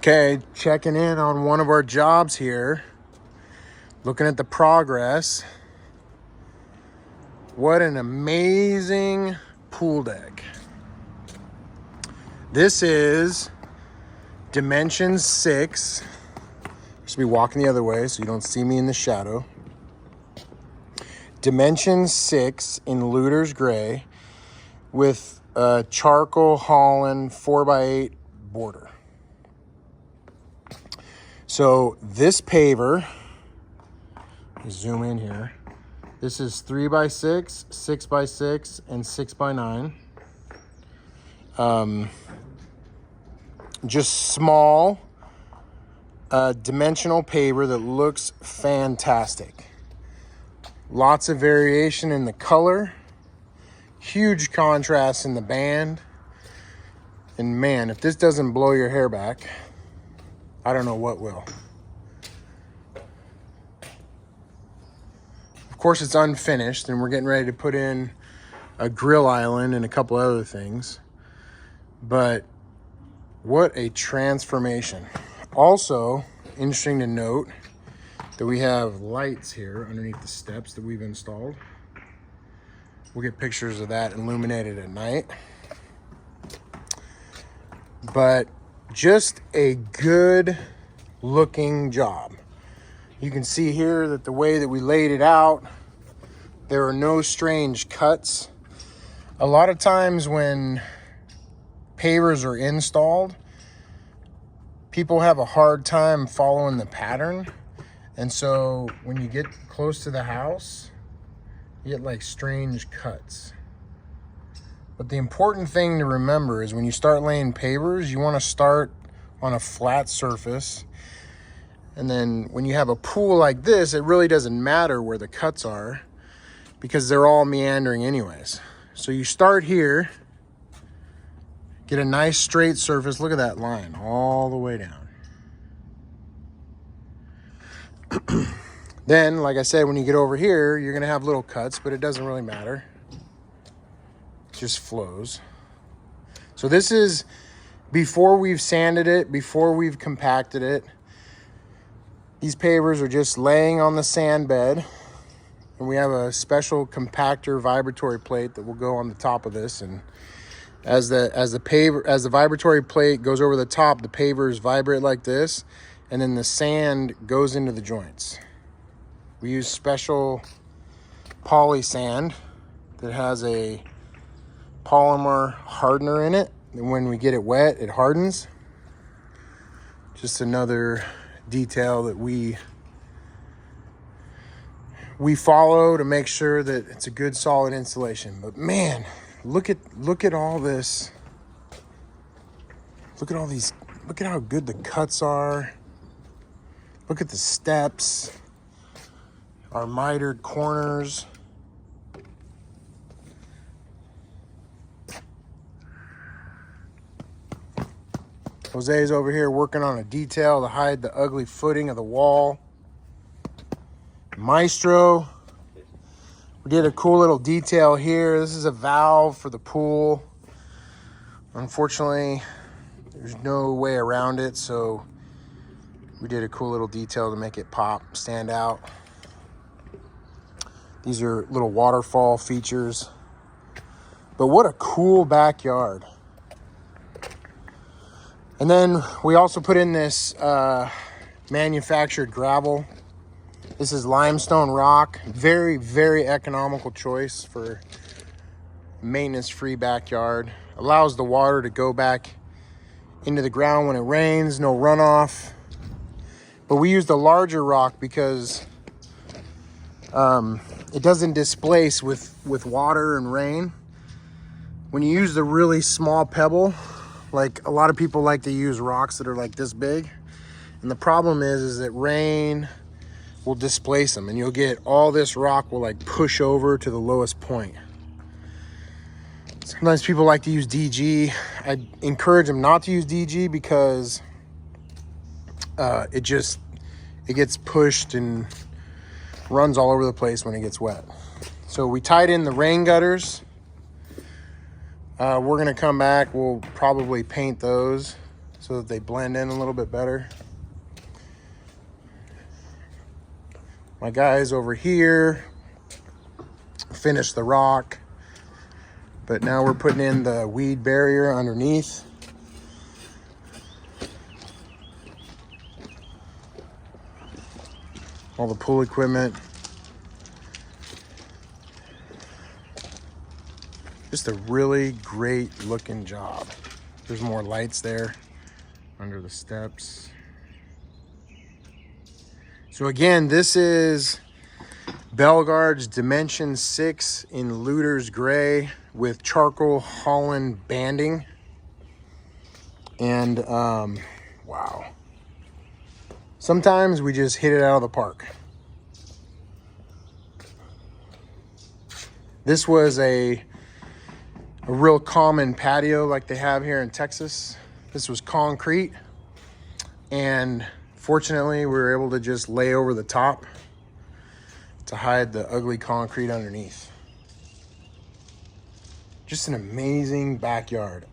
Okay, checking in on one of our jobs here. Looking at the progress. What an amazing pool deck. This is Dimension 6. I should be walking the other way so you don't see me in the shadow. Dimension 6 in Luter's Gray with a charcoal Holland 4x8 border. So this paver, zoom in here. This is 3x6, 6x6, and 6x9. Just small, dimensional paver that looks fantastic. Lots of variation in the color. Huge contrast in the band. And man, if this doesn't blow your hair back, I don't know what will. Of course, it's unfinished, and we're getting ready to put in a grill island and a couple other things. But what a transformation. Also, interesting to note that we have lights here underneath the steps that we've installed. We'll get pictures of that illuminated at night. But just a good looking job. You can see here that the way that we laid it out, there are no strange cuts. A lot of times when pavers are installed, people have a hard time following the pattern. And so when you get close to the house, you get like strange cuts. But the important thing to remember is when you start laying pavers, you want to start on a flat surface. And then when you have a pool like this, it really doesn't matter where the cuts are because they're all meandering anyways. So you start here, get a nice straight surface. Look at that line all the way down. Then, like I said, when you get over here, you're gonna have little cuts, but it doesn't really matter. It just flows. So this is before we've sanded it, before we've compacted it. These pavers are just laying on the sand bed, and we have a special compactor vibratory plate that will go on the top of this. And as the vibratory plate goes over the top, the pavers vibrate like this, and then the sand goes into the joints. We use special poly sand that has a polymer hardener in it, and when we get it wet, it hardens. Just another detail that we follow to make sure that it's a good solid installation. But man, look at all this. Look at all these. Look at how good the cuts are. Look at the steps. Our mitered corners. Jose's over here working on a detail to hide the ugly footing of the wall. Maestro, we did a cool little detail here. This is a valve for the pool. Unfortunately, there's no way around it, so we did a cool little detail to make it pop, stand out. These are little waterfall features. But what a cool backyard. And then we also put in this manufactured gravel. This is limestone rock. Very, very economical choice for maintenance-free backyard. Allows the water to go back into the ground when it rains, no runoff. But we used a larger rock because it doesn't displace with water and rain. When you use the really small pebble, like a lot of people like to use rocks that are like this big. And the problem is that rain will displace them, and you'll get all this rock will like push over to the lowest point. Sometimes people like to use DG. I encourage them not to use DG because it gets pushed and runs all over the place when it gets wet. So we tied in the rain gutters. We're gonna come back, we'll probably paint those so that they blend in a little bit better. My guys over here finished the rock, but now we're putting in the weed barrier underneath. All the pool equipment. Just a really great looking job. There's more lights there under the steps. So again, this is Belgard's Dimension 6 in Luter's Gray with charcoal Holland banding. And wow. Sometimes we just hit it out of the park. This was a real common patio like they have here in Texas. This was concrete, and fortunately we were able to just lay over the top to hide the ugly concrete underneath. Just an amazing backyard.